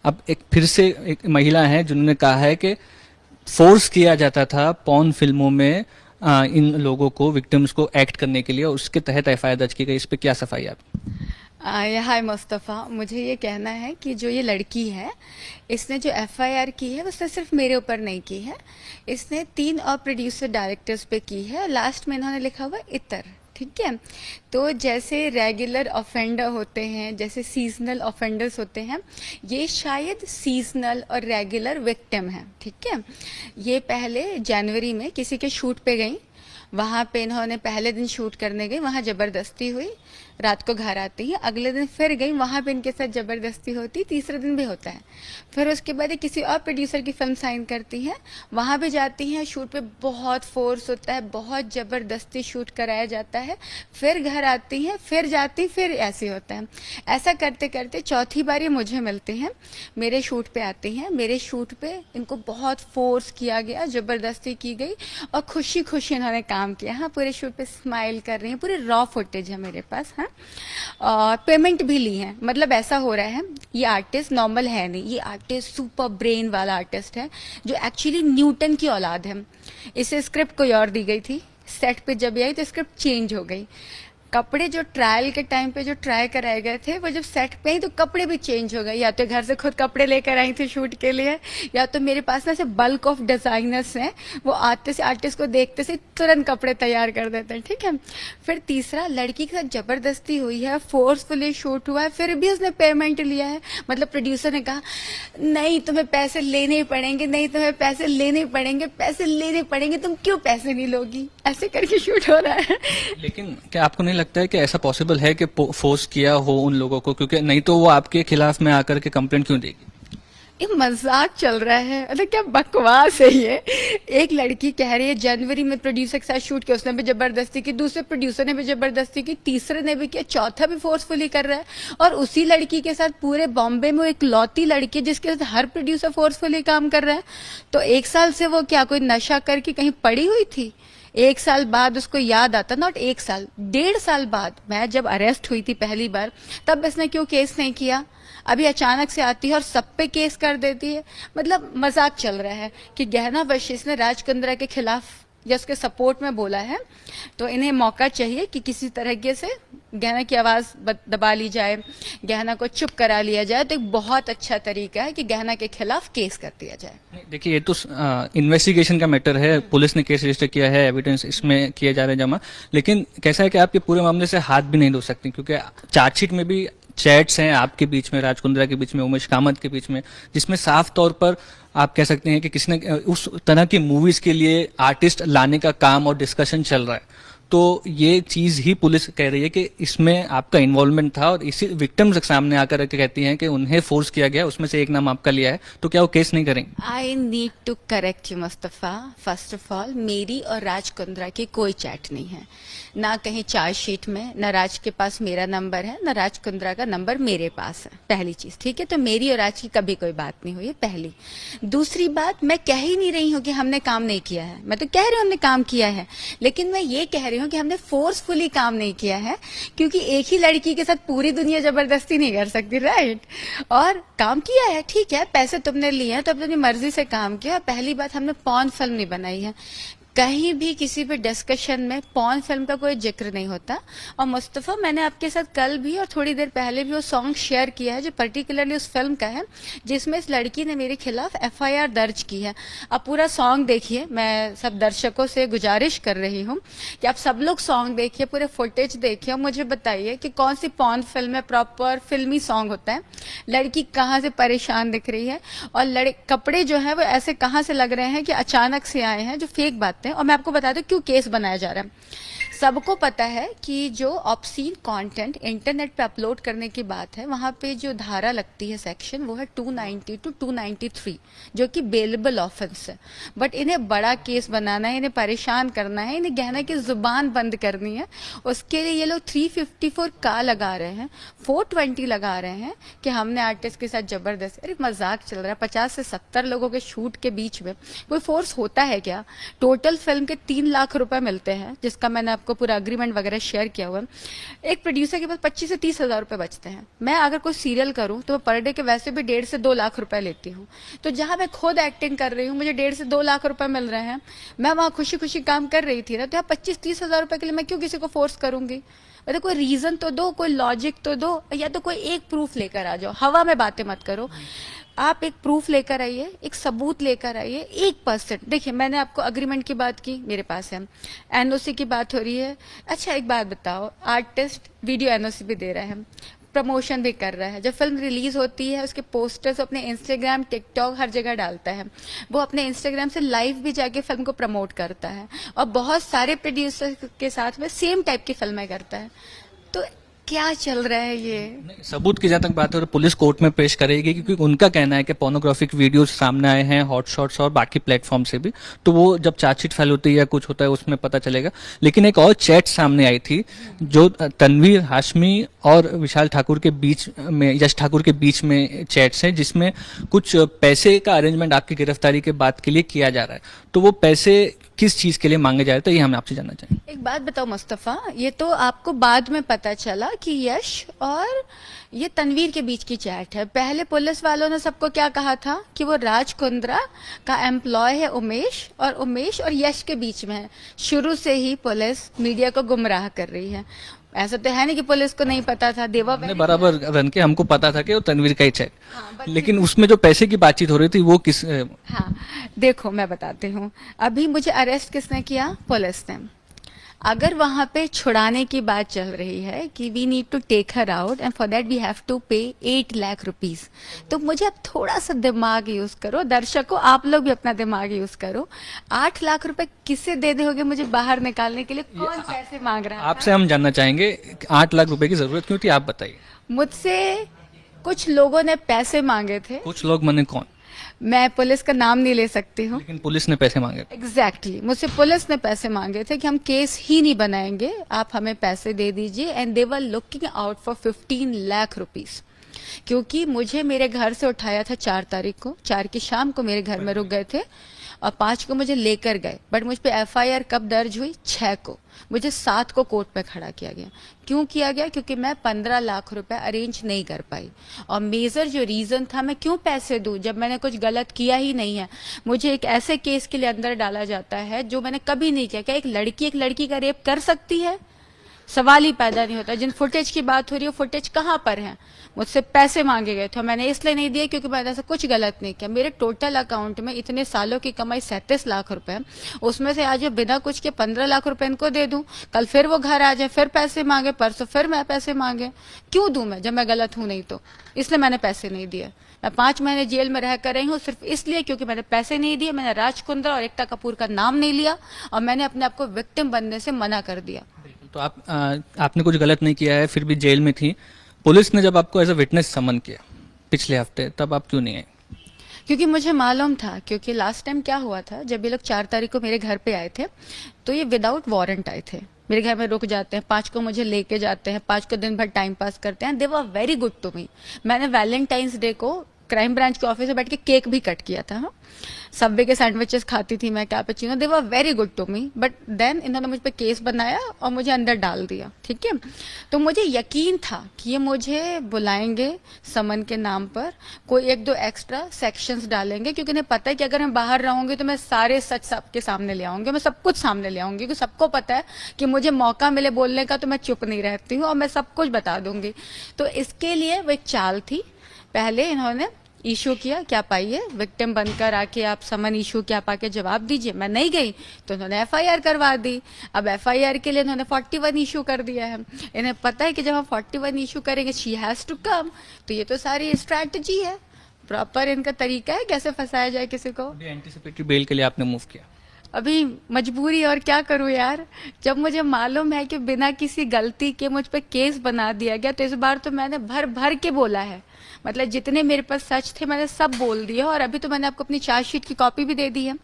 अब एक फिर से एक महिला है जिन्होंने कहा है कि फोर्स किया जाता था पॉर्न फिल्मों में इन लोगों को, विक्टिम्स को एक्ट करने के लिए, और उसके तहत एफआईआर दर्ज की गई। इस पे क्या सफाई आप? हाय मुस्तफ़ा, मुझे ये कहना है कि जो ये लड़की है, इसने जो एफआईआर की है उसने सिर्फ मेरे ऊपर नहीं की है। इसने 3 और प्रोड्यूसर डायरेक्टर्स पे की है। लास्ट में इन्होंने लिखा हुआ इतर। ठीक है, तो जैसे रेगुलर ऑफेंडर होते हैं, जैसे सीजनल ऑफेंडर्स होते हैं, ये शायद सीजनल और रेगुलर विक्टिम है। ठीक है, ये पहले जनवरी में किसी के शूट पे गई। वहाँ पे इन्होंने पहले दिन शूट करने गई, वहाँ ज़बरदस्ती हुई, रात को घर आती है। अगले दिन फिर गई, वहाँ पे इनके साथ ज़बरदस्ती होती, तीसरे दिन भी होता है। फिर उसके बाद ये किसी और प्रोड्यूसर की फिल्म साइन करती हैं, वहाँ भी जाती हैं, शूट पे बहुत फोर्स होता है, बहुत ज़बरदस्ती शूट कराया जाता है। फिर घर आती हैं, फिर जाती, फिर ऐसे होता है। ऐसा करते करते चौथी बार ये मुझे मिलते हैं, मेरे शूट पे आती हैं। मेरे शूट पे इनको बहुत फोर्स किया गया, ज़बरदस्ती की गई और खुशी खुशी इन्होंने काम किया। हाँ, पूरे शूट पे स्माइल कर रही हैं, पूरे रॉ फुटेज है मेरे पास। हाँ, और पेमेंट भी ली है। मतलब ऐसा हो रहा है, ये आर्टिस्ट नॉर्मल है नहीं, ये आर्टिस्ट सुपर ब्रेन वाला आर्टिस्ट है, जो एक्चुअली न्यूटन की औलाद है। इसे स्क्रिप्ट कोई और दी गई थी, सेट पे जब आई तो स्क्रिप्ट चेंज हो गई। कपड़े जो ट्रायल के टाइम पे जो ट्राई कराए गए थे, वो जब सेट पे आई तो कपड़े भी चेंज हो गए। या तो घर से खुद कपड़े लेकर आई थी शूट के लिए, या तो मेरे पास ना से बल्क ऑफ डिजाइनर्स हैं, वो आते से आर्टिस्ट को देखते से तुरंत कपड़े तैयार कर देते हैं। ठीक है, फिर तीसरा, लड़की के साथ जबरदस्ती हुई है, फोर्सफुली शूट हुआ है, फिर भी उसने पेमेंट लिया है। मतलब प्रोड्यूसर ने कहा नहीं तुम्हें पैसे लेने ही पड़ेंगे, नहीं तुम्हें पैसे लेने ही पड़ेंगे, पैसे लेने पड़ेंगे, तुम क्यों पैसे नहीं लोगी, ऐसे करके शूट हो रहा है। लेकिन क्या आपको नहीं लगता है कि ऐसा पॉसिबल है कि फोर्स किया हो उन लोगों को? क्योंकि नहीं तो वो आपके खिलाफ में आकर के कंप्लेंट क्यों देगी? ये मजाक चल रहा है, मतलब क्या बकवास है ये। एक लड़की कह रही है जनवरी में प्रोड्यूसर के साथ शूट किया, उसने भी जबरदस्ती की, दूसरे प्रोड्यूसर ने भी जबरदस्ती की, तीसरे ने भी किया, चौथा भी फोर्सफुली कर रहा है। और उसी लड़की के साथ पूरे बॉम्बे में एक लौती लड़की है जिसके साथ हर प्रोड्यूसर फोर्सफुली काम कर रहा है। तो 1 साल से वो क्या कोई नशा करके कहीं पड़ी हुई थी? 1 साल बाद उसको याद आता, नॉट 1 साल, 1.5 साल बाद, मैं जब अरेस्ट हुई थी पहली बार, तब इसने क्यों केस नहीं किया? अभी अचानक से आती है और सब पे केस कर देती है। मतलब मजाक चल रहा है कि गहना बख्शीश ने राज कुंद्रा के खिलाफ या उसके सपोर्ट में बोला है, तो इन्हें मौका चाहिए कि किसी तरीके से गहना की आवाज़ दबा ली जाए, गहना को चुप करा लिया जाए। तो एक बहुत अच्छा तरीका है कि गहना के खिलाफ केस कर दिया जाए। नहीं, देखिए ये तो इन्वेस्टिगेशन का मैटर है, पुलिस ने केस रजिस्टर किया है, एविडेंस इसमें किए जा रहे हैं जमा। लेकिन कैसा है कि आप ये पूरे मामले से हाथ भी नहीं धो सकती, क्योंकि चार्जशीट में भी चैट्स हैं आपके बीच में, राज कुंद्रा के बीच में, उमेश कामत के बीच में, जिसमें साफ तौर पर आप कह सकते हैं कि किसने उस तरह की मूवीज के लिए आर्टिस्ट लाने का काम और डिस्कशन चल रहा है। तो ये चीज ही पुलिस कह रही है कि इसमें आपका इन्वॉल्वमेंट था, और इसी विक्टिम्स सामने आकर के कहती हैं कि उन्हें फोर्स किया गया, उसमें से एक नाम आपका लिया है। तो क्या वो केस नहीं करेंगे? I need to correct you Mustafa. First of all, मेरी और राज कुंद्रा की कोई चैट नहीं है, ना कहीं चार्जशीट में, ना राज के पास मेरा नंबर है, ना राज कुंद्रा का नंबर मेरे पास है। पहली चीज, ठीक है, तो मेरी और राज की कभी कोई बात नहीं हुई है, पहली। दूसरी बात, मैं कह ही नहीं रही हूँ कि हमने काम नहीं किया है, मैं तो कह रही हूँ हमने काम किया है, लेकिन मैं ये कह रही हूँ कि हमने फोर्सफुली काम नहीं किया है, क्योंकि एक ही लड़की के साथ पूरी दुनिया जबरदस्ती नहीं कर सकती, राइट। और काम किया है, ठीक है, पैसे तुमने लिए हैं तो अपनी मर्जी से काम किया। पहली बात, हमने पॉर्न फिल्म नहीं बनाई है, कहीं भी किसी भी डिस्कशन में पॉर्न फिल्म का कोई जिक्र नहीं होता। और मुस्तफ़ा, मैंने आपके साथ कल भी और थोड़ी देर पहले भी वो सॉन्ग शेयर किया है जो पर्टिकुलरली उस फिल्म का है, जिसमें इस लड़की ने मेरे खिलाफ एफआईआर दर्ज की है। आप पूरा सॉन्ग देखिए, मैं सब दर्शकों से गुजारिश कर रही हूँ कि आप सब लोग सॉन्ग देखिए, पूरे फुटेज देखिए और मुझे बताइए कि कौन सी पॉर्न फिल्म में प्रॉपर फिल्मी सॉन्ग होता है। लड़की कहाँ से परेशान दिख रही है, और कपड़े जो है वो ऐसे कहाँ से लग रहे हैं कि अचानक से आए हैं, जो फेक बात। और मैं आपको बता दूं क्यों केस बनाया जा रहा है। सबको पता है कि जो ऑब्सीन कंटेंट इंटरनेट पे अपलोड करने की बात है, वहाँ पे जो धारा लगती है सेक्शन, वो है 290 टू 293, जो कि बेलेबल ऑफेंस है। बट इन्हें बड़ा केस बनाना है, इन्हें परेशान करना है, इन्हें गहना की जुबान बंद करनी है। उसके लिए ये लोग 354 का लगा रहे हैं, 420 लगा रहे हैं कि हमने आर्टिस्ट के साथ जबरदस्त। अरे मजाक चल रहा है, 50 से 70 लोगों के शूट के बीच में कोई फोर्स होता है क्या? टोटल फिल्म के 3 लाख रुपए मिलते हैं, जिसका मैंने आपको पूरा अग्रीमेंट वगैरह शेयर किया हुआ है। एक प्रोड्यूसर के पास 25 से 30 हज़ार रुपये बचते हैं। मैं अगर कोई सीरियल करूँ तो मैं पर डे के वैसे भी 1.5 से 2 लाख रुपए लेती हूँ। तो जहाँ मैं खुद एक्टिंग कर रही हूँ, मुझे 1.5 से 2 लाख रुपए मिल रहे हैं, मैं वहाँ खुशी खुशी काम कर रही थी ना, तो यहाँ 25-30 हज़ार रुपये के लिए मैं क्यों किसी को फोर्स करूंगी? मतलब कोई रीजन तो दो, कोई लॉजिक तो दो, या तो कोई एक प्रूफ लेकर आ जाओ। हवा में बातें मत करो, आप एक प्रूफ लेकर आइए, एक सबूत लेकर आइए। 1%, देखिए मैंने आपको अग्रीमेंट की बात की, मेरे पास है, एनओसी की बात हो रही है। अच्छा एक बात बताओ, आर्टिस्ट वीडियो एनओसी भी दे रहा है, प्रमोशन भी कर रहा है, जब फिल्म रिलीज होती है उसके पोस्टर्स अपने इंस्टाग्राम टिकटॉक हर जगह डालता है, वो अपने इंस्टाग्राम से लाइव भी जाके फिल्म को प्रमोट करता है, और बहुत सारे प्रोड्यूसर के साथ में सेम टाइप की फिल्में करता है। तो क्या चल रहा है ये? नहीं, सबूत की जहाँ तक बात है तो पुलिस कोर्ट में पेश करेगी, क्योंकि उनका कहना है कि पोर्नोग्राफिक वीडियोस सामने आए हैं हॉट शॉट्स और बाकी प्लेटफॉर्म से भी, तो वो जब चार्जशीट फाइल होती है या कुछ होता है उसमें पता चलेगा। लेकिन एक और चैट सामने आई थी जो तनवीर हाशमी और विशाल ठाकुर के बीच में, यश ठाकुर के बीच में चैट्स हैं, जिसमें कुछ पैसे का अरेंजमेंट आपकी गिरफ्तारी के बाद के लिए किया जा रहा है। तो वो पैसे किस चीज के लिए मांगे जा रहे थे, ये हम आपसे जानना चाहेंगे। एक बात बताओ मुस्तफ़ा, ये तो आपको बाद में पता चला कि यश और ये तनवीर के बीच की चैट है। पहले पुलिस वालों ने सबको क्या कहा था कि वो राज कुंद्रा का एम्प्लॉय है उमेश, और उमेश और यश के बीच में है। शुरू से ही पुलिस मीडिया को गुमराह कर रही है। ऐसा तो है नहीं कि पुलिस को नहीं पता था। देवा हमने बराबर रन के, हमको पता था कि वो तनवीर का ही चैट, लेकिन उसमें जो पैसे की बातचीत हो रही थी वो किस हाँ देखो मैं बताती हूँ, अभी मुझे अरेस्ट किसने किया? पुलिस ने। अगर वहां पे छुड़ाने की बात चल रही है कि we need to take her out and for that we have to pay 8 lakh rupees, तो मुझे अब थोड़ा सा दिमाग यूज करो, दर्शकों आप लोग भी अपना दिमाग यूज करो। 8 लाख रुपए किसे दे दोगे मुझे बाहर निकालने के लिए? कौन पैसे मांग रहा है? आपसे हम जानना चाहेंगे 8 लाख रुपए की जरूरत क्यों थी, आप बताइए। मुझसे कुछ लोगों ने पैसे मांगे थे। कुछ लोग माने कौन? मैं पुलिस का नाम नहीं ले सकती हूँ। लेकिन पुलिस ने पैसे मांगे थे। एग्जैक्टली मुझसे पुलिस ने पैसे मांगे थे कि हम केस ही नहीं बनाएंगे, आप हमें पैसे दे दीजिए। And they were looking out for 15 lakh rupees, क्योंकि मुझे मेरे घर से उठाया था 4 तारीख को, 4 की शाम को मेरे घर में रुक गए थे और 5 को मुझे लेकर गए। बट मुझ पे एफआईआर कब दर्ज हुई? 6 को। मुझे 7 को कोर्ट में खड़ा किया गया। क्यों किया गया? क्योंकि मैं 15 लाख रुपए अरेंज नहीं कर पाई। और मेजर जो रीजन था, मैं क्यों पैसे दूं जब मैंने कुछ गलत किया ही नहीं है। मुझे एक ऐसे केस के लिए अंदर डाला जाता है जो मैंने कभी नहीं किया। क्या एक लड़की का रेप कर सकती है? सवाल ही पैदा नहीं होता। जिन फुटेज की बात हो रही है, फुटेज कहाँ पर है? मुझसे पैसे मांगे गए थे, मैंने इसलिए नहीं दिए क्योंकि मैंने ऐसा कुछ गलत नहीं किया। मेरे टोटल अकाउंट में इतने सालों की कमाई 37 लाख रुपए, उसमें से आज बिना कुछ के 15 लाख रुपए इनको दे दूं, कल फिर वो घर आ जाए फिर पैसे मांगे, परसों फिर मैं पैसे मांगे। क्यों दूं मैं जब मैं गलत हूं नहीं तो? इसलिए मैंने पैसे नहीं दिए। मैं 5 महीने जेल में रह कर रही हूँ सिर्फ इसलिए क्योंकि मैंने पैसे नहीं दिए। मैंने राज कुंद्रा और एकता कपूर का नाम नहीं लिया और मैंने अपने आप को विक्टिम बनने से मना कर दिया। तो आपने कुछ गलत नहीं किया है, फिर भी जेल में थी। पुलिस ने जब आपको एज अ विटनेस समन किया पिछले हफ्ते, तब आप क्यों नहीं आए? क्योंकि मुझे मालूम था, क्योंकि लास्ट टाइम क्या हुआ था, जब ये लोग 4 तारीख को मेरे घर पे आए थे तो ये विदाउट वारंट आए थे। मेरे घर में रुक जाते हैं, 5 को मुझे लेके जाते हैं, 5 को दिन भर टाइम पास करते हैं। They were very good to me. मैंने वैलेंटाइंस डे को क्राइम ब्रांच के ऑफिस में बैठ के केक भी कट किया था। सबवे के सैंडविचेस खाती थी मैं, cappuccino. They were very good to me. But then इन्होंने मुझ पे केस बनाया और मुझे अंदर डाल दिया। ठीक है, तो मुझे यकीन था कि ये मुझे बुलाएंगे समन के नाम पर, कोई 1-2 एक्स्ट्रा सेक्शंस डालेंगे, क्योंकि उन्हें पता है कि अगर मैं बाहर रहूंगी तो मैं सारे सच सबके सामने ले आऊंगी, मैं सब कुछ सामने ले आऊंगी, क्योंकि सबको पता है कि मुझे मौका मिले बोलने का तो मैं चुप नहीं रहती हूँ और मैं सब कुछ बता दूंगी। तो इसके लिए वो एक चाल थी। पहले इन्होंने इशू किया, क्या पाइए विक्टिम बनकर आके आप समन इशू क्या पाके जवाब दीजिए। मैं नहीं गई तो इन्होंने एफआईआर करवा दी। अब एफआईआर के लिए इन्होंने 41 इशू कर दिया है। इन्हें पता है कि जब हम 41 इशू करेंगे शी हैज टू कम। तो ये तो सारी स्ट्रैटेजी है, प्रॉपर इनका तरीका है कैसे फंसाया जाए किसी को। एंटीसिपेटरी बेल के लिए आपने मूव किया? अभी मजबूरी, और क्या करूं यार। जब मुझे मालूम है कि बिना किसी गलती के मुझ पे केस बना दिया गया, तो इस बार तो मैंने भर भर के बोला है मतलब जितने मेरे पास सच थे मैंने सब बोल दिए, और अभी तो मैंने आपको अपनी चार्जशीट की कॉपी भी दे दी है।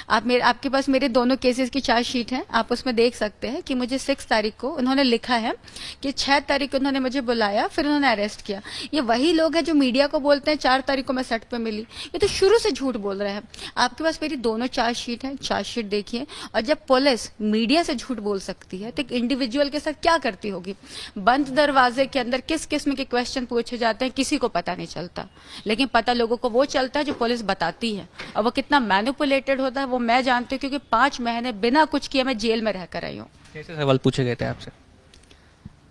आपके पास मेरे दोनों केसेस की चार्जशीट है, आप उसमें देख सकते हैं कि मुझे 6 तारीख को उन्होंने लिखा है कि 6 तारीख को उन्होंने मुझे बुलाया, फिर उन्होंने अरेस्ट किया। ये वही लोग हैं जो मीडिया को बोलते हैं 4 तारीख को मैं सेट पे मिली। ये तो शुरू से झूठ बोल रहे हैं। आपके पास मेरी दोनों चार्जशीट है, चार्जशीट देखिए। और जब पुलिस मीडिया से झूठ बोल सकती है तो एक इंडिविजुअल के साथ क्या करती होगी? बंद दरवाजे के अंदर किस किस्म के क्वेश्चन पूछे जाते हैं किसी को पता नहीं चलता, लेकिन पता लोगों को वो चलता है जो पुलिस बताती है। और वो कितना मैनिपुलेटेड होता है वो मैं जानती हूँ, क्योंकि 5 महीने बिना कुछ किए मैं जेल में रह कर आई हूँ। कैसे सवाल पूछे गए थे आपसे?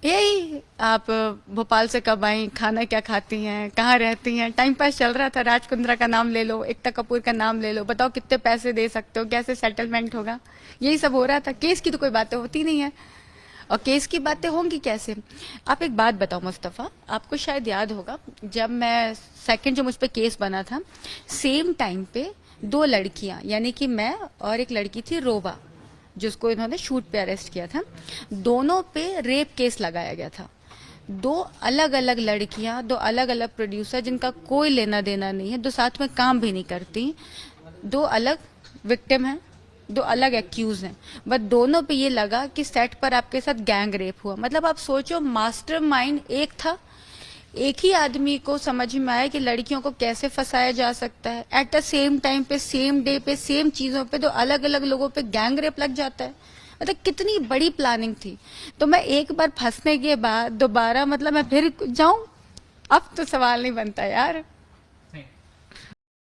यही, आप भोपाल से कब आई, खाना क्या खाती हैं, कहाँ रहती हैं, टाइम पास चल रहा था। राज कुंद्रा का नाम ले लो, एकता कपूर का नाम ले लो, बताओ कितने पैसे दे सकते हो, कैसे सेटलमेंट होगा, यही सब हो रहा था। केस की तो कोई बातें होती नहीं है, और केस की बातें होंगी कैसे? आप एक बात बताओ मुस्तफ़ा, आपको शायद याद होगा जब मैं सेकंड जो मुझ पे केस बना था, सेम टाइम पे 2 लड़कियां, यानी कि मैं और एक लड़की थी रोबा, जिसको इन्होंने शूट पे अरेस्ट किया था, दोनों पे रेप केस लगाया गया था। 2 अलग अलग लड़कियां, 2 अलग अलग प्रोड्यूसर जिनका कोई लेना देना नहीं है, 2 साथ में काम भी नहीं करती, 2 अलग विक्टिम हैं, 2 अलग एक्यूज हैं, बट दोनों पे ये लगा कि सेट पर आपके साथ गैंग रेप हुआ। मतलब आप सोचो, मास्टरमाइंड एक था। एक ही आदमी को समझ में आया कि लड़कियों को कैसे फंसाया जा सकता है। एट द सेम टाइम पे, सेम डे पे, सेम चीजों पे 2 अलग अलग लोगों पे गैंग रेप लग जाता है। मतलब कितनी बड़ी प्लानिंग थी। तो मैं एक बार फंसने के बाद दोबारा, मतलब मैं फिर जाऊं? अब तो सवाल नहीं बनता यार।